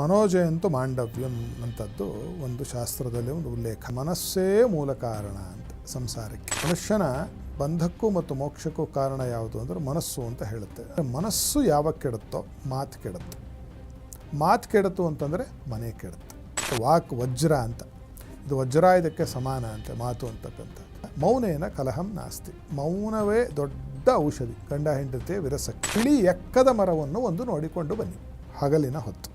ಮನೋಜಯಂತು ಮಾಂಡವ್ಯಂ ಅಂತದ್ದು ಒಂದು ಶಾಸ್ತ್ರದಲ್ಲಿ ಒಂದು ಉಲ್ಲೇಖ. ಮನಸ್ಸೇ ಮೂಲ ಕಾರಣ ಅಂತ ಸಂಸಾರಕ್ಕೆ. ಮನುಷ್ಯನ ಬಂಧಕ್ಕೂ ಮತ್ತು ಮೋಕ್ಷಕ್ಕೂ ಕಾರಣ ಯಾವುದು ಅಂದರೆ ಮನಸ್ಸು ಅಂತ ಹೇಳುತ್ತೆ. ಮನಸ್ಸು ಯಾವಾಗ ಕೆಡುತ್ತೋ ಮಾತು ಕೆಡುತ್ತೆ. ಮಾತು ಕೆಡುತ್ತು ಅಂತಂದರೆ ಮನೆ ಕೆಡುತ್ತೆ. ವಾಕ್ ವಜ್ರ ಅಂತ, ಇದು ವಜ್ರ ಇದಕ್ಕೆ ಸಮಾನ ಅಂತ ಮಾತು ಅಂತಕ್ಕಂಥ. ಮೌನೇನ ಕಲಹಂ ನಾಸ್ತಿ. ಮೌನವೇ ದೊಡ್ಡ ಔಷಧಿ ಗಂಡ ಹೆಂಡತಿಯ ವಿರಸಕ್ಕೆ. ಬಿಳಿ ಎಕ್ಕದ ಮರವನ್ನು ಒಂದು ನೋಡಿಕೊಂಡು ಬನ್ನಿ. ಹಗಲಿನ ಹೊತ್ತು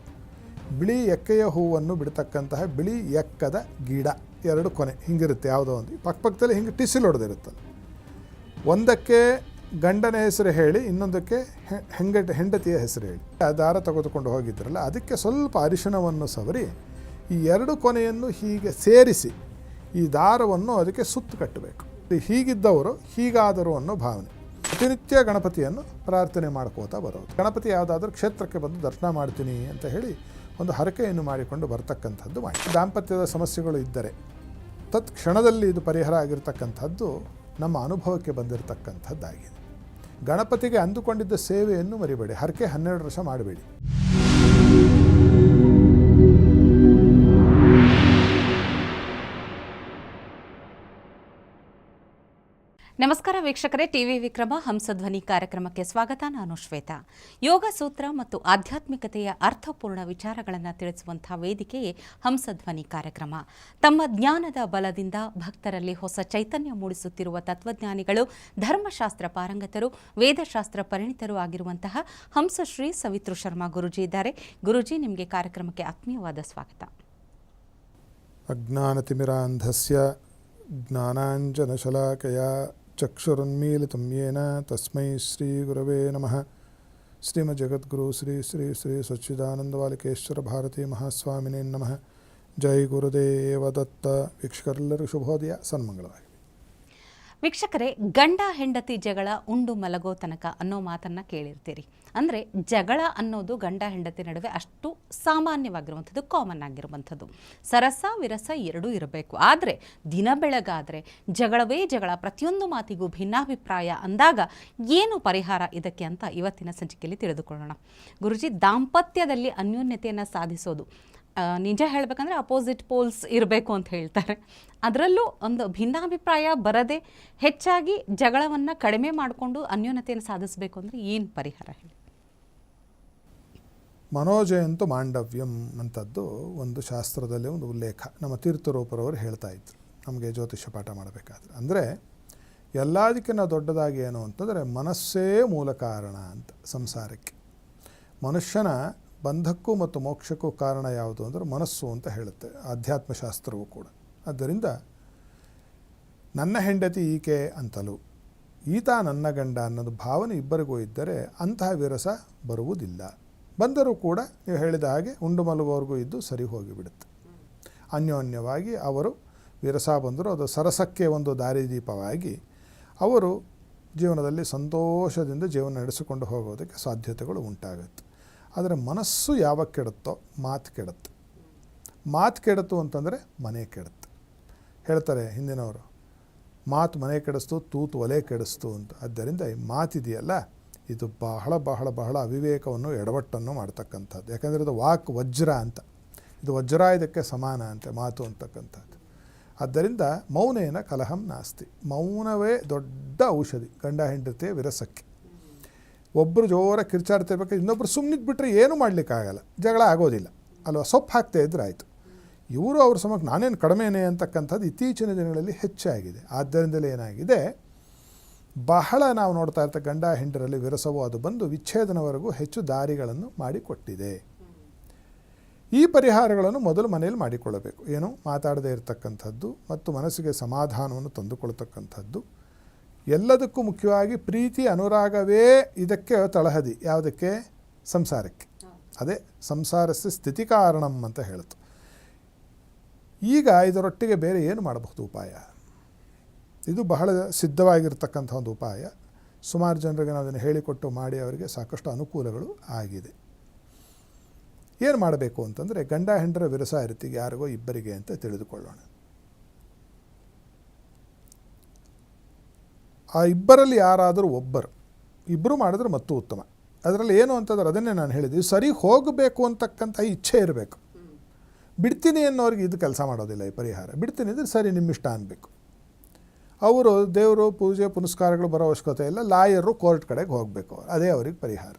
ಬಿಳಿ ಎಕ್ಕೆಯ ಹೂವನ್ನು ಬಿಡ್ತಕ್ಕಂತಹ ಬಿಳಿ ಎಕ್ಕದ ಗಿಡ, ಎರಡು ಕೊನೆ ಹಿಂಗಿರುತ್ತೆ. ಯಾವುದೋ ಒಂದು ಪಕ್ಕದಲ್ಲಿ ಹಿಂಗೆ ಟಿಸಿಲ್ ಹೊಡೆದಿರುತ್ತಲ್ಲ. ಒಂದಕ್ಕೆ ಗಂಡನ ಹೆಸರು ಹೇಳಿ, ಇನ್ನೊಂದಕ್ಕೆ ಹೆಂಡತಿಯ ಹೆಸರು ಹೇಳಿ ದಾರ ತೆಗೆದುಕೊಂಡು ಹೋಗಿದ್ರಲ್ಲ, ಅದಕ್ಕೆ ಸ್ವಲ್ಪ ಅರಿಶಿಣವನ್ನು ಸವರಿ ಈ ಎರಡು ಕೊನೆಯನ್ನು ಹೀಗೆ ಸೇರಿಸಿ ಈ ದಾರವನ್ನು ಅದಕ್ಕೆ ಸುತ್ತು ಕಟ್ಟಬೇಕು. ಹೀಗಿದ್ದವರು ಹೀಗಾದರು ಅನ್ನೋ ಭಾವನೆ. ಪ್ರತಿನಿತ್ಯ ಗಣಪತಿಯನ್ನು ಪ್ರಾರ್ಥನೆ ಮಾಡ್ಕೋತಾ ಬರೋದು. ಗಣಪತಿ ಯಾವುದಾದ್ರೂ ಕ್ಷೇತ್ರಕ್ಕೆ ಬಂದು ದರ್ಶನ ಮಾಡ್ತೀನಿ ಅಂತ ಹೇಳಿ ಒಂದು ಹರಕೆಯನ್ನು ಮಾಡಿಕೊಂಡು ಬರ್ತಕ್ಕಂಥದ್ದು ಮಾಡಿ. ದಾಂಪತ್ಯದ ಸಮಸ್ಯೆಗಳು ಇದ್ದರೆ ತತ್ಕ್ಷಣದಲ್ಲಿ ಇದು ಪರಿಹಾರ ಆಗಿರ್ತಕ್ಕಂಥದ್ದು ನಮ್ಮ ಅನುಭವಕ್ಕೆ ಬಂದಿರತಕ್ಕಂಥದ್ದಾಗಿದೆ. ಗಣಪತಿಗೆ ಅಂದುಕೊಂಡಿದ್ದ ಸೇವೆಯನ್ನು ಮರಿಬೇಡಿ. ಹರಕೆ 12 ವರ್ಷ ಮಾಡಬೇಡಿ. ನಮಸ್ಕಾರ ವೀಕ್ಷಕರೇ, ಟಿವಿ ವಿಕ್ರಮ ಹಂಸಧ್ವನಿ ಕಾರ್ಯಕ್ರಮಕ್ಕೆ ಸ್ವಾಗತ. ನಾನು ಶ್ವೇತಾ. ಯೋಗ ಸೂತ್ರ ಮತ್ತು ಆಧ್ಯಾತ್ಮಿಕತೆಯ ಅರ್ಥಪೂರ್ಣ ವಿಚಾರಗಳನ್ನು ತಿಳಿಸುವಂತಹ ವೇದಿಕೆಯೇ ಹಂಸಧ್ವನಿ ಕಾರ್ಯಕ್ರಮ. ತಮ್ಮ ಜ್ಞಾನದ ಬಲದಿಂದ ಭಕ್ತರಲ್ಲಿ ಹೊಸ ಚೈತನ್ಯ ಮೂಡಿಸುತ್ತಿರುವ ತತ್ವಜ್ಞಾನಿಗಳು, ಧರ್ಮಶಾಸ್ತ್ರ ಪಾರಂಗತರು, ವೇದಶಾಸ್ತ್ರ ಪರಿಣಿತರು ಆಗಿರುವಂತಹ ಹಂಸಶ್ರೀ ಸವಿತೃ ಶರ್ಮಾ ಗುರುಜಿ ಇದ್ದಾರೆ. ಗುರುಜಿ, ನಿಮಗೆ ಕಾರ್ಯಕ್ರಮಕ್ಕೆ ಆತ್ಮೀಯವಾದ ಸ್ವಾಗತ. ಅಜ್ಞಾನತಿಮಿರಾಂಧಸ್ಯ ಜ್ಞಾನಾಂಜನಶಲಾಕಯ ಚಕ್ಷುರುನ್ಮೀಲಿತಂ ಯೇನ ತಸ್ಮೈ ಶ್ರೀ ಗುರವೇ ನಮಃ. ಶ್ರೀಮಜ್ಜಗದ್ಗುರು ಶ್ರೀ ಶ್ರೀ ಶ್ರೀ ಸಚ್ಚಿದಾನಂದವಾಲಿಕೇಶ್ವರ ಭಾರತೀ ಮಹಾಸ್ವಾಮಿನೇ ನಮಃ. ಜೈ ಗುರುದೇವ ದತ್ತ. ವೀಕ್ಷಕರೆಲ್ಲರಿಗೂ ಶುಭೋದಯ, ಸನ್ಮಂಗಳವಾಗಿ. ವೀಕ್ಷಕರೇ, ಗಂಡ ಹೆಂಡತಿ ಜಗಳ ಉಂಡು ಮಲಗೋ ತನಕ ಅನ್ನೋ ಮಾತನ್ನು ಕೇಳಿರ್ತೀರಿ. ಅಂದರೆ ಜಗಳ ಅನ್ನೋದು ಗಂಡ ಹೆಂಡತಿ ನಡುವೆ ಅಷ್ಟು ಸಾಮಾನ್ಯವಾಗಿರುವಂಥದ್ದು, ಕಾಮನ್ ಆಗಿರುವಂಥದ್ದು. ಸರಸ ವಿರಸ ಎರಡೂ ಇರಬೇಕು. ಆದರೆ ದಿನ ಬೆಳಗಾದರೆ ಜಗಳವೇ ಜಗಳ, ಪ್ರತಿಯೊಂದು ಮಾತಿಗೂ ಭಿನ್ನಾಭಿಪ್ರಾಯ ಅಂದಾಗ ಏನು ಪರಿಹಾರ ಇದಕ್ಕೆ ಅಂತ ಇವತ್ತಿನ ಸಂಚಿಕೆಯಲ್ಲಿ ತಿಳಿದುಕೊಳ್ಳೋಣ. ಗುರುಜಿ, ದಾಂಪತ್ಯದಲ್ಲಿ ಅನ್ಯೋನ್ಯತೆಯನ್ನು ಸಾಧಿಸೋದು, ನಿಜ ಹೇಳಬೇಕಂದ್ರೆ ಅಪೋಸಿಟ್ ಪೋಲ್ಸ್ ಇರಬೇಕು ಅಂತ ಹೇಳ್ತಾರೆ. ಅದರಲ್ಲೂ ಒಂದು ಭಿನ್ನಾಭಿಪ್ರಾಯ ಬರದೆ ಹೆಚ್ಚಾಗಿ ಜಗಳವನ್ನು ಕಡಿಮೆ ಮಾಡಿಕೊಂಡು ಅನ್ಯೋನ್ಯತೆಯನ್ನು ಸಾಧಿಸಬೇಕು ಅಂದರೆ ಏನು ಪರಿಹಾರ ಹೇಳಿ? ಮನೋಜಯಂತು ಮಾಂಡವ್ಯಂ ಅಂತದ್ದು ಒಂದು ಶಾಸ್ತ್ರದಲ್ಲಿ ಒಂದು ಉಲ್ಲೇಖ. ನಮ್ಮ ತೀರ್ಥರೂಪರವರು ಹೇಳ್ತಾ ಇದ್ರು ನಮಗೆ ಜ್ಯೋತಿಷ್ಯ ಪಾಠ ಮಾಡಬೇಕಾದ್ರೆ. ಅಂದರೆ ಎಲ್ಲದಕ್ಕಿಂತ ದೊಡ್ಡದಾಗಿ ಏನು ಅಂತಂದರೆ ಮನಸ್ಸೇ ಮೂಲ ಕಾರಣ ಅಂತ ಸಂಸಾರಕ್ಕೆ. ಮನುಷ್ಯನ ಬಂಧಕ್ಕೂ ಮತ್ತು ಮೋಕ್ಷಕ್ಕೂ ಕಾರಣ ಯಾವುದು ಅಂದರೆ ಮನಸ್ಸು ಅಂತ ಹೇಳುತ್ತೆ ಆಧ್ಯಾತ್ಮಶಾಸ್ತ್ರವೂ ಕೂಡ. ಆದ್ದರಿಂದ ನನ್ನ ಹೆಂಡತಿ ಈಕೆ ಅಂತಲೂ ಈತ ನನ್ನ ಗಂಡ ಅನ್ನೋದು ಭಾವನೆ ಇಬ್ಬರಿಗೂ ಇದ್ದರೆ ಅಂತಹ ವಿರಸ ಬರುವುದಿಲ್ಲ. ಬಂದರೂ ಕೂಡ ನೀವು ಹೇಳಿದ ಹಾಗೆ ಉಂಡು ಮಲಗುವವರೆಗೂ ಇದ್ದು ಸರಿ ಹೋಗಿಬಿಡುತ್ತೆ. ಅನ್ಯೋನ್ಯವಾಗಿ ಅವರು ವಿರಸ ಬಂದರೂ ಅದು ಸರಸಕ್ಕೆ ಒಂದು ದಾರಿದೀಪವಾಗಿ ಅವರು ಜೀವನದಲ್ಲಿ ಸಂತೋಷದಿಂದ ಜೀವನ ನಡೆಸಿಕೊಂಡು ಹೋಗೋದಕ್ಕೆ ಸಾಧ್ಯತೆಗಳು ಉಂಟಾಗುತ್ತೆ. ಆದರೆ ಮನಸ್ಸು ಯಾವಾಗ ಕೆಡುತ್ತೋ ಮಾತು ಕೆಡುತ್ತೆ. ಮಾತು ಕೆಡುತ್ತು ಅಂತಂದರೆ ಮನೆ ಕೆಡುತ್ತೆ. ಹೇಳ್ತಾರೆ ಹಿಂದಿನವರು, ಮಾತು ಮನೆ ಕೆಡಿಸ್ತು, ತೂತು ಒಲೆ ಕೆಡಿಸ್ತು ಅಂತ. ಆದ್ದರಿಂದ ಈ ಮಾತಿದೆಯಲ್ಲ, ಇದು ಬಹಳ ಬಹಳ ಬಹಳ ಅವಿವೇಕವನ್ನು ಎಡವಟ್ಟನ್ನು ಮಾಡ್ತಕ್ಕಂಥದ್ದು. ಯಾಕಂದರೆ ಇದು ವಾಕ್ ವಜ್ರ ಅಂತ, ಇದು ವಜ್ರ ಇದಕ್ಕೆ ಸಮಾನ ಅಂತ ಮಾತು ಅಂತಕ್ಕಂಥದ್ದು. ಆದ್ದರಿಂದ ಮೌನೇನ ಕಲಹಂ ನಾಸ್ತಿ. ಮೌನವೇ ದೊಡ್ಡ ಔಷಧಿ ಗಂಡ ಹೆಂಡತಿಯ ವಿರಸಕ್ಕೆ. ಒಬ್ಬರು ಜೋರ ಕಿರ್ಚಾಡ್ತಿರ್ಬೇಕು, ಇನ್ನೊಬ್ಬರು ಸುಮ್ಮನಿದ್ಬಿಟ್ರೆ ಏನೂ ಮಾಡಲಿಕ್ಕಾಗಲ್ಲ, ಜಗಳ ಆಗೋದಿಲ್ಲ ಅಲ್ವಾ. ಸೊಪ್ಪು ಹಾಕ್ತಾ ಇದ್ರೆ ಆಯಿತು. ಇವರು ಅವ್ರ ಸಮಕ್ಕೆ ನಾನೇನು ಕಡಿಮೆನೇ ಅಂತಕ್ಕಂಥದ್ದು ಇತ್ತೀಚಿನ ದಿನಗಳಲ್ಲಿ ಹೆಚ್ಚಾಗಿದೆ. ಆದ್ದರಿಂದಲೇ ಏನಾಗಿದೆ, ಬಹಳ ನಾವು ನೋಡ್ತಾ ಇರ್ತ ಗಂಡ ಹೆಂಡರಲ್ಲಿ ವಿರಸವೋ ಅದು ಬಂದು ವಿಚ್ಛೇದನವರೆಗೂ ಹೆಚ್ಚು ದಾರಿಗಳನ್ನು ಮಾಡಿಕೊಟ್ಟಿದೆ. ಈ ಪರಿಹಾರಗಳನ್ನು ಮೊದಲು ಮನೆಯಲ್ಲಿ ಮಾಡಿಕೊಳ್ಳಬೇಕು. ಏನು, ಮಾತಾಡದೇ ಇರತಕ್ಕಂಥದ್ದು ಮತ್ತು ಮನಸ್ಸಿಗೆ ಸಮಾಧಾನವನ್ನು ತಂದುಕೊಳ್ತಕ್ಕಂಥದ್ದು. ಎಲ್ಲದಕ್ಕೂ ಮುಖ್ಯವಾಗಿ ಪ್ರೀತಿ ಅನುರಾಗವೇ ಇದಕ್ಕೆ ತಳಹದಿ. ಯಾವುದಕ್ಕೆ? ಸಂಸಾರಕ್ಕೆ. ಅದೇ ಸಂಸಾರಸ್ಯ ಸ್ಥಿತಿ ಕಾರಣಂ ಅಂತ ಹೇಳ್ತು. ಈಗ ಇದರೊಟ್ಟಿಗೆ ಬೇರೆ ಏನು ಮಾಡಬಹುದು ಉಪಾಯ? ಇದು ಬಹಳ ಸಿದ್ಧವಾಗಿರ್ತಕ್ಕಂಥ ಒಂದು ಉಪಾಯ. ಸುಮಾರು ಜನರಿಗೆ ನಾವು ಅದನ್ನು ಹೇಳಿಕೊಟ್ಟು ಮಾಡಿ ಅವರಿಗೆ ಸಾಕಷ್ಟು ಅನುಕೂಲಗಳು ಆಗಿದೆ. ಏನು ಮಾಡಬೇಕು ಅಂತಂದರೆ, ಗಂಡ ಹೆಂಡರ ವಿರಸ ಇರ್ತೀವಿ ಯಾರಿಗೋ ಇಬ್ಬರಿಗೆ ಅಂತ ತಿಳಿದುಕೊಳ್ಳೋಣ. ಆ ಇಬ್ಬರಲ್ಲಿ ಯಾರಾದರೂ ಒಬ್ಬರು, ಇಬ್ಬರು ಮಾಡಿದ್ರೆ ಮತ್ತೂ ಉತ್ತಮ. ಅದರಲ್ಲಿ ಏನು ಅಂತಂದ್ರೆ ಅದನ್ನೇ ನಾನು ಹೇಳಿದ್ವಿ, ಸರಿ ಹೋಗಬೇಕು ಅಂತಕ್ಕಂಥ ಇಚ್ಛೆ ಇರಬೇಕು. ಬಿಡ್ತೀನಿ ಅನ್ನೋರಿಗೆ ಇದು ಕೆಲಸ ಮಾಡೋದಿಲ್ಲ ಈ ಪರಿಹಾರ. ಬಿಡ್ತೀನಿ ಅಂದರೆ ಸರಿ ನಿಮ್ಮಿಷ್ಟ ಅನ್ನಬೇಕು. ಅವರು ದೇವರು ಪೂಜೆ ಪುನಸ್ಕಾರಗಳು ಬರೋ ಅವಶ್ಯಕತೆ ಇಲ್ಲ, ಲಾಯರು ಕೋರ್ಟ್ ಕಡೆಗೆ ಹೋಗಬೇಕು, ಅದೇ ಅವ್ರಿಗೆ ಪರಿಹಾರ.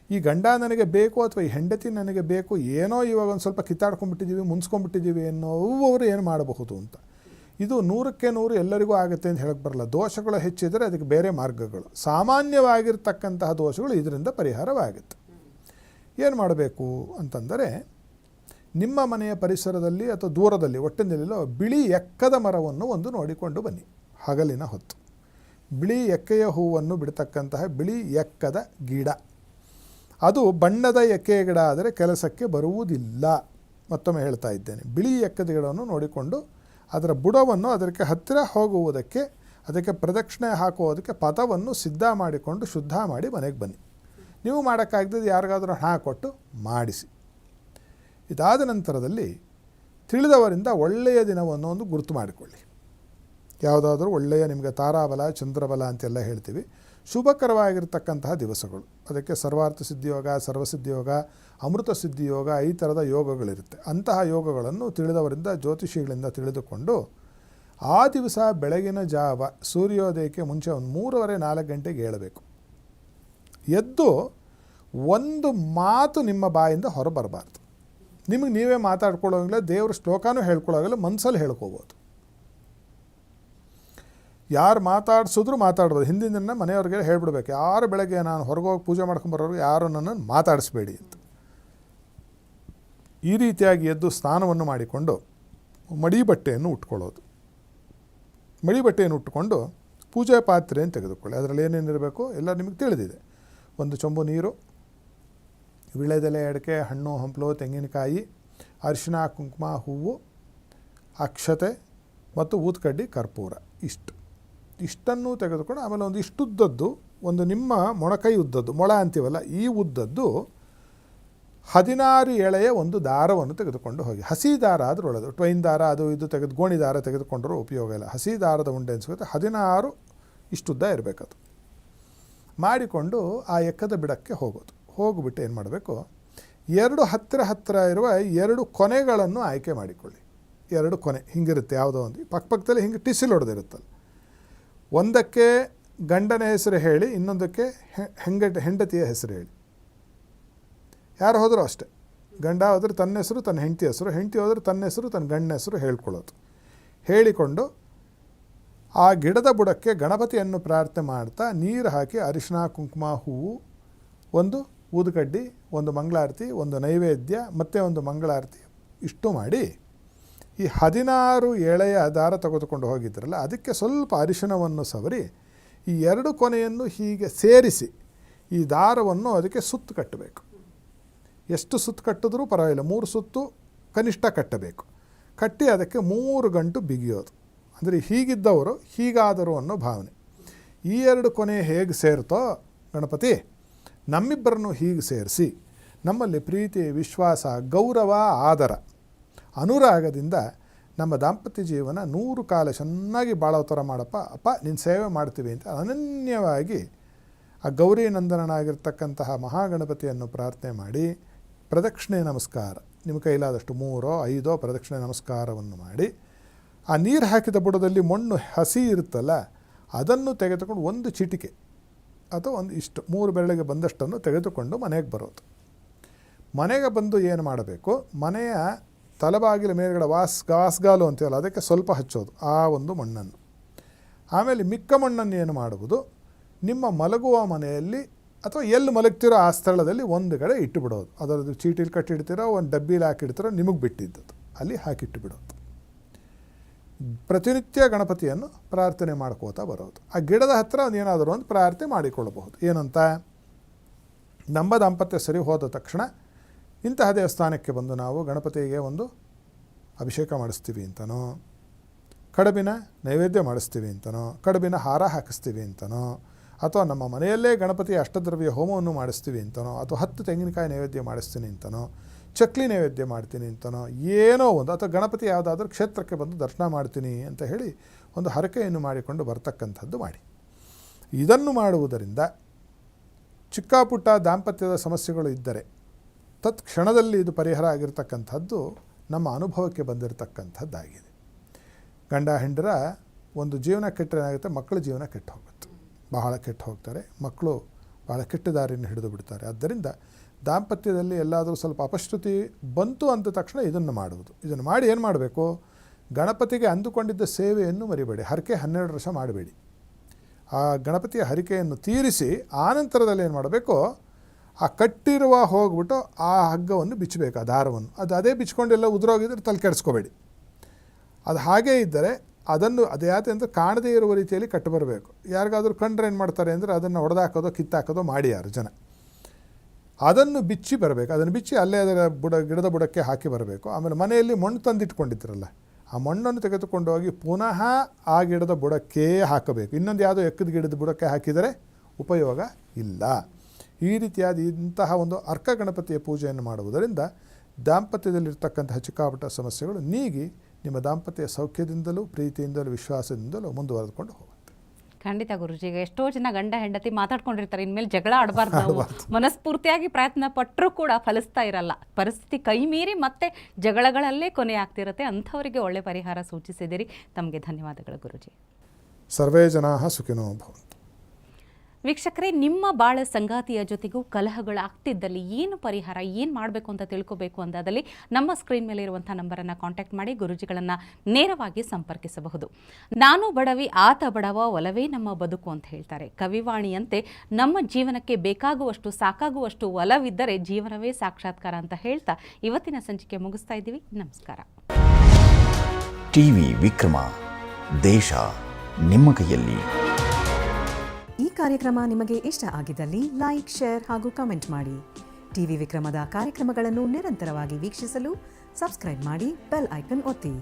ಈ ಗಂಡ ನನಗೆ ಬೇಕು ಅಥವಾ ಈ ಹೆಂಡತಿ ನನಗೆ ಬೇಕು, ಏನೋ ಇವಾಗ ಒಂದು ಸ್ವಲ್ಪ ಕಿತ್ತಾಡ್ಕೊಂಡ್ಬಿಟ್ಟಿದ್ದೀವಿ, ಮುನ್ಸ್ಕೊಂಡ್ಬಿಟ್ಟಿದ್ದೀವಿ ಅನ್ನೋವರು ಏನು ಮಾಡಬಹುದು ಅಂತ. ಇದು 100ಕ್ಕೆ 100 ಎಲ್ಲರಿಗೂ ಆಗುತ್ತೆ ಅಂತ ಹೇಳಕ್ಕೆ ಬರಲ್ಲ. ದೋಷಗಳು ಹೆಚ್ಚಿದರೆ ಅದಕ್ಕೆ ಬೇರೆ ಮಾರ್ಗಗಳು, ಸಾಮಾನ್ಯವಾಗಿರ್ತಕ್ಕಂತಹ ದೋಷಗಳು ಇದರಿಂದ ಪರಿಹಾರವಾಗುತ್ತೆ. ಏನು ಮಾಡಬೇಕು ಅಂತಂದರೆ, ನಿಮ್ಮ ಮನೆಯ ಪರಿಸರದಲ್ಲಿ ಅಥವಾ ದೂರದಲ್ಲಿ ಒಟ್ಟಿನಲ್ಲಿರೋ ಬಿಳಿ ಎಕ್ಕದ ಮರವನ್ನು ಒಂದು ನೋಡಿಕೊಂಡು ಬನ್ನಿ. ಹಗಲಿನ ಹೊತ್ತು ಬಿಳಿ ಎಕ್ಕೆಯ ಹೂವನ್ನು ಬಿಡ್ತಕ್ಕಂತಹ ಬಿಳಿ ಎಕ್ಕದ ಗಿಡ, ಅದು ಬಣ್ಣದ ಎಕ್ಕೆಯ ಗಿಡ ಆದರೆ ಕೆಲಸಕ್ಕೆ ಬರುವುದಿಲ್ಲ. ಮತ್ತೊಮ್ಮೆ ಹೇಳ್ತಾ ಇದ್ದೇನೆ, ಬಿಳಿ ಎಕ್ಕದ ಗಿಡವನ್ನು ನೋಡಿಕೊಂಡು ಅದರ ಬುಡವನ್ನು ಅದಕ್ಕೆ ಹತ್ತಿರ ಹೋಗುವುದಕ್ಕೆ, ಅದಕ್ಕೆ ಪ್ರದಕ್ಷಿಣೆ ಹಾಕುವುದಕ್ಕೆ ಪಥವನ್ನು ಸಿದ್ಧ ಮಾಡಿಕೊಂಡು ಶುದ್ಧ ಮಾಡಿ ಮನೆಗೆ ಬನ್ನಿ. ನೀವು ಮಾಡೋಕ್ಕಾಗ್ತದೆ ಯಾರಿಗಾದರೂ ಹಣ ಕೊಟ್ಟು ಮಾಡಿಸಿ. ಇದಾದ ನಂತರದಲ್ಲಿ ತಿಳಿದವರಿಂದ ಒಳ್ಳೆಯ ದಿನವನ್ನು ಒಂದು ಗುರುತು ಮಾಡಿಕೊಳ್ಳಿ. ಯಾವುದಾದ್ರೂ ಒಳ್ಳೆಯ, ನಿಮಗೆ ತಾರಾಬಲ ಚಂದ್ರಬಲ ಅಂತೆಲ್ಲ ಹೇಳ್ತೀವಿ, ಶುಭಕರವಾಗಿರ್ತಕ್ಕಂತಹ ದಿವಸಗಳು. ಅದಕ್ಕೆ ಸರ್ವಾರ್ಥ ಸಿದ್ಧಿಯೋಗ, ಸರ್ವಸಿದ್ಧಿಯೋಗ, ಅಮೃತ ಸಿದ್ಧಿಯೋಗ, ಈ ಥರದ ಯೋಗಗಳಿರುತ್ತೆ. ಅಂತಹ ಯೋಗಗಳನ್ನು ತಿಳಿದವರಿಂದ ಜ್ಯೋತಿಷಿಗಳಿಂದ ತಿಳಿದುಕೊಂಡು ಆ ದಿವಸ ಬೆಳಗಿನ ಜಾವ ಸೂರ್ಯೋದಯಕ್ಕೆ ಮುಂಚೆ ಒಂದು 3:30-4 ಗಂಟೆಗೆ ಏಳಬೇಕು. ಎದ್ದು ಒಂದು ಮಾತು ನಿಮ್ಮ ಬಾಯಿಂದ ಹೊರಬರಬಾರ್ದು. ನಿಮಗೆ ನೀವೇ ಮಾತಾಡ್ಕೊಳ್ಳೋಂಗಿಲ್ಲ, ದೇವ್ರ ಶ್ಲೋಕನೂ ಹೇಳ್ಕೊಳ್ಳೋಂಗಿಲ್ಲ, ಮನಸ್ಸಲ್ಲಿ ಹೇಳ್ಕೋಬೋದು. ಯಾರು ಮಾತಾಡ್ಸಿದ್ರು ಮಾತಾಡ್ಬೋದು. ಹಿಂದಿನ ದಿನ ಮನೆಯವ್ರಿಗೆ ಹೇಳ್ಬಿಡ್ಬೇಕು, ಯಾರು ಬೆಳಗ್ಗೆ ನಾನು ಹೊರಗೋಗಿ ಪೂಜೆ ಮಾಡ್ಕೊಂಬರೋರು ಯಾರು ನನ್ನನ್ನು ಮಾತಾಡಿಸ್ಬೇಡಿ ಅಂತ. ಈ ರೀತಿಯಾಗಿ ಎದ್ದು ಸ್ನಾನವನ್ನು ಮಾಡಿಕೊಂಡು ಮಡಿ ಬಟ್ಟೆಯನ್ನು ಉಟ್ಕೊಳ್ಳೋದು. ಮಡಿ ಬಟ್ಟೆಯನ್ನು ಉಟ್ಟುಕೊಂಡು ಪೂಜೆ ಪಾತ್ರೆಯನ್ನು ತೆಗೆದುಕೊಳ್ಳಿ. ಅದರಲ್ಲಿ ಏನೇನಿರಬೇಕು ಎಲ್ಲ ನಿಮಗೆ ತಿಳಿದಿದೆ. ಒಂದು ಚೊಂಬು ನೀರು, ವಿಳೆದೆಲೆ, ಅಡಿಕೆ, ಹಣ್ಣು ಹಂಪಲು, ತೆಂಗಿನಕಾಯಿ, ಅರಿಶಿನ ಕುಂಕುಮ, ಹೂವು, ಅಕ್ಷತೆ ಮತ್ತು ಊದ್ಕಡ್ಡಿ, ಕರ್ಪೂರ, ಇಷ್ಟನ್ನು ತೆಗೆದುಕೊಂಡು ಆಮೇಲೆ ಒಂದು ಇಷ್ಟುದ್ದದ್ದು, ಒಂದು ನಿಮ್ಮ ಮೊಣಕೈ ಉದ್ದದ್ದು, ಮೊಳ ಅಂತೀವಲ್ಲ ಈ ಉದ್ದದ್ದು 16 ಎಳೆಯ ಒಂದು ದಾರವನ್ನು ತೆಗೆದುಕೊಂಡು ಹೋಗಿ. ಹಸಿ ದಾರ ಆದರೂ ಒಳ್ಳೆಯದು, ಟ್ವೈನ್ ದಾರ ಅದು ಇದು ತೆಗೆದು ಗೋಣಿ ದಾರ ತೆಗೆದುಕೊಂಡರೂ ಉಪಯೋಗ ಇಲ್ಲ. ಹಸಿ ದಾರದ ಉಂಡೆ ಅನಿಸುತ್ತೆ, 16 ಇಷ್ಟುದ್ದ ಇರಬೇಕದು. ಮಾಡಿಕೊಂಡು ಆ ಎಕ್ಕದ ಬಿಡಕ್ಕೆ ಹೋಗೋದು. ಹೋಗಿಬಿಟ್ಟು ಏನು ಮಾಡಬೇಕು, 2 ಹತ್ತಿರ ಇರುವ 2 ಕೊನೆಗಳನ್ನು ಆಯ್ಕೆ ಮಾಡಿಕೊಳ್ಳಿ. 2 ಕೊನೆ ಹಿಂಗಿರುತ್ತೆ, ಯಾವುದೋ ಒಂದು ಪಕ್ಕದಲ್ಲಿ ಹಿಂಗೆ ಟಿಸಿಲ್ ಹೊಡೆದಿರುತ್ತಲ್ಲ. ಒಂದಕ್ಕೆ ಗಂಡನ ಹೆಸರು ಹೇಳಿ, ಇನ್ನೊಂದಕ್ಕೆ ಹೆಂಡತಿಯ ಹೆಸರು ಹೇಳಿ. ಯಾರು ಹೋದರೂ ಅಷ್ಟೇ, ಗಂಡ ಹೋದರೆ ತನ್ನ ಹೆಸರು ತನ್ನ ಹೆಂಡತಿ ಹೆಸರು, ಹೆಂಡತಿ ಹೋದರೆ ತನ್ನ ಹೆಸರು ತನ್ನ ಗಂಡನ ಹೆಸರು ಹೇಳ್ಕೊಳ್ಳೋದು. ಹೇಳಿಕೊಂಡು ಆ ಗಿಡದ ಬುಡಕ್ಕೆ ಗಣಪತಿಯನ್ನು ಪ್ರಾರ್ಥನೆ ಮಾಡ್ತಾ ನೀರು ಹಾಕಿ ಅರಿಶಿನ ಕುಂಕುಮ ಹೂವು, ಒಂದು ಊದುಕಡ್ಡಿ, ಒಂದು ಮಂಗಳಾರತಿ, ಒಂದು ನೈವೇದ್ಯ ಮತ್ತು ಒಂದು ಮಂಗಳಾರತಿ ಇಷ್ಟು ಮಾಡಿ ಈ 16 ಎಳೆಯ ದಾರ ತೆಗೆದುಕೊಂಡು ಹೋಗಿದ್ರಲ್ಲ ಅದಕ್ಕೆ ಸ್ವಲ್ಪ ಅರಿಶಿನವನ್ನು ಸವರಿ ಈ 2 ಕೊನೆಯನ್ನು ಹೀಗೆ ಸೇರಿಸಿ ಈ ದಾರವನ್ನು ಅದಕ್ಕೆ ಸುತ್ತು ಕಟ್ಟಬೇಕು. ಎಷ್ಟು ಸುತ್ತು ಕಟ್ಟಿದ್ರೂ ಪರವಾಗಿಲ್ಲ, 3 ಸುತ್ತು ಕನಿಷ್ಠ ಕಟ್ಟಬೇಕು. ಕಟ್ಟಿ ಅದಕ್ಕೆ 3 ಗಂಟು ಬಿಗಿಯೋದು. ಅಂದರೆ ಹೀಗಿದ್ದವರು ಹೀಗಾದರು ಅನ್ನೋ ಭಾವನೆ. ಈ 2 ಕೊನೆ ಹೇಗೆ ಸೇರ್ತೋ ಗಣಪತಿ ನಮ್ಮಿಬ್ಬರನ್ನು ಹೀಗೆ ಸೇರಿಸಿ ನಮ್ಮಲ್ಲಿ ಪ್ರೀತಿ, ವಿಶ್ವಾಸ, ಗೌರವ, ಆದರ, ಅನುರಾಗದಿಂದ ನಮ್ಮ ದಾಂಪತ್ಯ ಜೀವನ 100 ಕಾಲ ಚೆನ್ನಾಗಿ ಬಾಳೋ ಥರ ಮಾಡಪ್ಪ, ಅಪ್ಪ ನಿನ್ನ ಸೇವೆ ಮಾಡ್ತೀವಿ ಅಂತ ಅನನ್ಯವಾಗಿ ಆ ಗೌರಿ ನಂದನನಾಗಿರ್ತಕ್ಕಂತಹ ಮಹಾಗಣಪತಿಯನ್ನು ಪ್ರಾರ್ಥನೆ ಮಾಡಿ ಪ್ರದಕ್ಷಿಣೆ ನಮಸ್ಕಾರ, ನಿಮ್ಮ ಕೈಲಾದಷ್ಟು 3-5 ಪ್ರದಕ್ಷಿಣೆ ನಮಸ್ಕಾರವನ್ನು ಮಾಡಿ ಆ ನೀರು ಹಾಕಿದ ಬುಡದಲ್ಲಿ ಮಣ್ಣು ಹಸಿ ಇರುತ್ತಲ್ಲ ಅದನ್ನು ತೆಗೆದುಕೊಂಡು 1 ಚಿಟಿಕೆ ಅಥವಾ ಒಂದು ಇಷ್ಟು 3 ಬೆರಳಿಗೆ ಬಂದಷ್ಟನ್ನು ತೆಗೆದುಕೊಂಡು ಮನೆಗೆ ಬರೋದು. ಮನೆಗೆ ಬಂದು ಏನು ಮಾಡಬೇಕು, ಮನೆಯ ತಲೆಬಾಗಿಲ ಮೇಲ್ಗಡೆ ವಾಸ್ಗಾಲು ಅಂತೀವಲ್ಲ ಅದಕ್ಕೆ ಸ್ವಲ್ಪ ಹಚ್ಚೋದು ಆ ಒಂದು ಮಣ್ಣನ್ನು. ಆಮೇಲೆ ಮಿಕ್ಕ ಮಣ್ಣನ್ನು ಏನು ಮಾಡುವುದು, ನಿಮ್ಮ ಮಲಗುವ ಮನೆಯಲ್ಲಿ ಅಥವಾ ಎಲ್ಲಿ ಮಲಗ್ತಿರೋ ಆ ಸ್ಥಳದಲ್ಲಿ ಒಂದು ಕಡೆ ಇಟ್ಟು ಬಿಡೋದು. ಅದರದ್ದು ಚೀಟಿಲಿ ಕಟ್ಟಿಡ್ತಿರೋ, ಒಂದು ಡಬ್ಬಿಲಿ ಹಾಕಿಡ್ತಿರೋ, ನಿಮಗೆ ಬಿಟ್ಟಿದ್ದದು ಅಲ್ಲಿ ಹಾಕಿಟ್ಟು ಬಿಡೋದು. ಪ್ರತಿನಿತ್ಯ ಗಣಪತಿಯನ್ನು ಪ್ರಾರ್ಥನೆ ಮಾಡ್ಕೋತಾ ಬರೋದು. ಆ ಗಿಡದ ಹತ್ತಿರ ಒಂದು ಏನಾದರೂ ಒಂದು ಪ್ರಾರ್ಥನೆ ಮಾಡಿಕೊಳ್ಳಬಹುದು. ಏನಂತ, ನಮ್ಮ ದಾಂಪತ್ಯ ಸರಿ ಹೋದ ತಕ್ಷಣ ಇಂತಹ ದೇವಸ್ಥಾನಕ್ಕೆ ಬಂದು ನಾವು ಗಣಪತಿಗೆ ಒಂದು ಅಭಿಷೇಕ ಮಾಡಿಸ್ತೀವಿ ಅಂತನೋ, ಕಡುಬಿನ ನೈವೇದ್ಯ ಮಾಡಿಸ್ತೀವಿ ಅಂತನೋ, ಕಡುಬಿನ ಹಾರ ಹಾಕಿಸ್ತೀವಿ ಅಂತನೋ, ಅಥವಾ ನಮ್ಮ ಮನೆಯಲ್ಲೇ ಗಣಪತಿ ಅಷ್ಟದ್ರವ್ಯ ಹೋಮವನ್ನು ಮಾಡಿಸ್ತೀವಿ ಅಂತನೋ, ಅಥವಾ 10 ತೆಂಗಿನಕಾಯಿ ನೈವೇದ್ಯ ಮಾಡಿಸ್ತೀನಿ ಅಂತನೋ, ಚಕ್ಲಿ ನೈವೇದ್ಯ ಮಾಡ್ತೀನಿ ಅಂತನೋ, ಏನೋ ಒಂದು, ಅಥವಾ ಗಣಪತಿ ಯಾವುದಾದ್ರೂ ಕ್ಷೇತ್ರಕ್ಕೆ ಬಂದು ದರ್ಶನ ಮಾಡ್ತೀನಿ ಅಂತ ಹೇಳಿ ಒಂದು ಹರಕೆಯನ್ನು ಮಾಡಿಕೊಂಡು ಬರ್ತಕ್ಕಂಥದ್ದು ಮಾಡಿ. ಇದನ್ನು ಮಾಡುವುದರಿಂದ ಚಿಕ್ಕ ಪುಟ್ಟ ದಾಂಪತ್ಯದ ಸಮಸ್ಯೆಗಳು ಇದ್ದರೆ ತತ್ಕ್ಷಣದಲ್ಲಿ ಇದು ಪರಿಹಾರ ಆಗಿರ್ತಕ್ಕಂಥದ್ದು ನಮ್ಮ ಅನುಭವಕ್ಕೆ ಬಂದಿರತಕ್ಕಂಥದ್ದಾಗಿದೆ. ಗಂಡ ಹೆಂಡರ ಒಂದು ಜೀವನ ಕೆಟ್ಟರೆ ಏನಾಗುತ್ತೆ, ಮಕ್ಕಳ ಜೀವನ ಕೆಟ್ಟು ಹೋಗುತ್ತೆ, ಬಹಳ ಕೆಟ್ಟು ಹೋಗ್ತಾರೆ, ಮಕ್ಕಳು ಭಾಳ ಕೆಟ್ಟ ದಾರಿಯನ್ನು ಹಿಡಿದು ಬಿಡ್ತಾರೆ. ಆದ್ದರಿಂದ ದಾಂಪತ್ಯದಲ್ಲಿ ಎಲ್ಲಾದರೂ ಸ್ವಲ್ಪ ಅಪಶ್ರುತಿ ಬಂತು ಅಂದ ತಕ್ಷಣ ಇದನ್ನು ಮಾಡುವುದು. ಇದನ್ನು ಮಾಡಿ ಏನು ಮಾಡಬೇಕು, ಗಣಪತಿಗೆ ಅಂದುಕೊಂಡಿದ್ದ ಸೇವೆಯನ್ನು ಮರಿಬೇಡಿ, ಹರಕೆ 12 ವರ್ಷ ಮಾಡಬೇಡಿ. ಆ ಗಣಪತಿಯ ಹರಿಕೆಯನ್ನು ತೀರಿಸಿ ಆನಂತರದಲ್ಲಿ ಏನು ಮಾಡಬೇಕು, ಆ ಕಟ್ಟಿರುವ ಹೋಗ್ಬಿಟ್ಟು ಆ ಹಗ್ಗವನ್ನು ಬಿಚ್ಚಬೇಕು, ಆ ದಾರವನ್ನು. ಅದೇ ಬಿಚ್ಕೊಂಡೆಲ್ಲ ಉದುರೋಗಿದ್ರೆ ತಲೆ ಕೆಡಿಸ್ಕೋಬೇಡಿ. ಅದು ಹಾಗೇ ಇದ್ದರೆ ಅದನ್ನು ಅದ್ಯಾತೆ ಅಂತ ಕಾಣದೇ ಇರುವ ರೀತಿಯಲ್ಲಿ ಕಟ್ಟು ಬರಬೇಕು. ಯಾರಿಗಾದರೂ ಕಂಡ್ರೆ ಏನು ಮಾಡ್ತಾರೆ ಅಂದರೆ ಅದನ್ನು ಹೊಡೆದಾಕೋದೋ ಕಿತ್ತಾಕೋದೋ ಮಾಡಿ ಯಾರು ಜನ. ಅದನ್ನು ಬಿಚ್ಚಿ ಬರಬೇಕು. ಅದನ್ನು ಬಿಚ್ಚಿ ಅಲ್ಲೇ ಅದರ ಗಿಡದ ಬುಡಕ್ಕೆ ಹಾಕಿ ಬರಬೇಕು. ಆಮೇಲೆ ಮನೆಯಲ್ಲಿ ಮಣ್ಣು ತಂದಿಟ್ಕೊಂಡಿದ್ರಲ್ಲ, ಆ ಮಣ್ಣನ್ನು ತೆಗೆದುಕೊಂಡು ಹೋಗಿ ಪುನಃ ಆ ಗಿಡದ ಬುಡಕ್ಕೆ ಹಾಕಬೇಕು. ಇನ್ನೊಂದು ಯಾವುದೋ ಎಕ್ಕದ ಗಿಡದ ಬುಡಕ್ಕೆ ಹಾಕಿದರೆ ಉಪಯೋಗ ಇಲ್ಲ. ಈ ರೀತಿಯಾದ ಇಂತಹ ಒಂದು ಅರ್ಕ ಗಣಪತಿಯ ಪೂಜೆಯನ್ನು ಮಾಡುವುದರಿಂದ ದಾಂಪತ್ಯದಲ್ಲಿರ್ತಕ್ಕಂತಹ ಚಿಕ್ಕಪುಟ್ಟ ಸಮಸ್ಯೆಗಳು ನೀಗಿ ನಿಮ್ಮ ದಾಂಪತ್ಯ ಸೌಖ್ಯದಿಂದಲೂ ಪ್ರೀತಿಯಿಂದಲೂ ವಿಶ್ವಾಸದಿಂದಲೂ ಮುಂದುವರೆದುಕೊಂಡು ಹೋಗುತ್ತೆ. ಖಂಡಿತ ಗುರುಜಿ. ಈಗ ಎಷ್ಟೋ ಜನ ಗಂಡ ಹೆಂಡತಿ ಮಾತಾಡ್ಕೊಂಡಿರ್ತಾರೆ, ಇನ್ಮೇಲೆ ಜಗಳ ಆಡಬಾರ್ದು ನಾವು ಮನಸ್ಫೂರ್ತಿಯಾಗಿ ಪ್ರಯತ್ನ ಪಟ್ಟರೂ ಕೂಡ ಫಲಿಸ್ತಾ ಇರಲ್ಲ, ಪರಿಸ್ಥಿತಿ ಕೈ ಮೀರಿ ಮತ್ತೆ ಜಗಳಗಳಲ್ಲೇ ಕೊನೆ ಆಗ್ತಿರುತ್ತೆ. ಅಂಥವರಿಗೆ ಒಳ್ಳೆ ಪರಿಹಾರ ಸೂಚಿಸಿದಿರಿ. ತಮಗೆ ಧನ್ಯವಾದಗಳು ಗುರುಜಿ. ಸರ್ವೇ ಜನಾಃ ಸುಖಿನೋ ಭವಂತು. ವೀಕ್ಷಕರೇ, ನಿಮ್ಮ ಬಾಳ ಸಂಗಾತಿಯ ಜೊತೆಗೂ ಕಲಹಗಳಾಗ್ತಿದ್ದಲ್ಲಿ ಏನು ಪರಿಹಾರ, ಏನು ಮಾಡಬೇಕು ಅಂತ ತಿಳ್ಕೋಬೇಕು ಅಂದಾದಲ್ಲಿ ನಮ್ಮ ಸ್ಕ್ರೀನ್ ಮೇಲೆ ಇರುವಂಥ ನಂಬರನ್ನು ಕಾಂಟ್ಯಾಕ್ಟ್ ಮಾಡಿ ಗುರುಜಿಗಳನ್ನು ನೇರವಾಗಿ ಸಂಪರ್ಕಿಸಬಹುದು. ನಾನು ಬಡವಿ ಆತ ಬಡವ ಒಲವೇ ನಮ್ಮ ಬದುಕು ಅಂತ ಹೇಳ್ತಾರೆ. ಕವಿವಾಣಿಯಂತೆ ನಮ್ಮ ಜೀವನಕ್ಕೆ ಬೇಕಾಗುವಷ್ಟು ಸಾಕಾಗುವಷ್ಟು ಒಲವಿದ್ದರೆ ಜೀವನವೇ ಸಾಕ್ಷಾತ್ಕಾರ ಅಂತ ಹೇಳ್ತಾ ಇವತ್ತಿನ ಸಂಚಿಕೆ ಮುಗಿಸ್ತಾ ಇದ್ದೀವಿ. ನಮಸ್ಕಾರ. ಟಿವಿ ವಿಕ್ರಮ, ದೇಶ ನಿಮ್ಮ ಕೈಯಲ್ಲಿ. ಈ ಕಾರ್ಯಕ್ರಮ ನಿಮಗೆ ಇಷ್ಟ ಆಗಿದ್ದಲ್ಲಿ ಲೈಕ್, ಶೇರ್ ಹಾಗೂ ಕಮೆಂಟ್ ಮಾಡಿ. ಟಿವಿ ವಿಕ್ರಮದ ಕಾರ್ಯಕ್ರಮಗಳನ್ನು ನಿರಂತರವಾಗಿ ವೀಕ್ಷಿಸಲು ಸಬ್ಸ್ಕ್ರೈಬ್ ಮಾಡಿ, ಬೆಲ್ ಐಕನ್ ಒತ್ತಿ.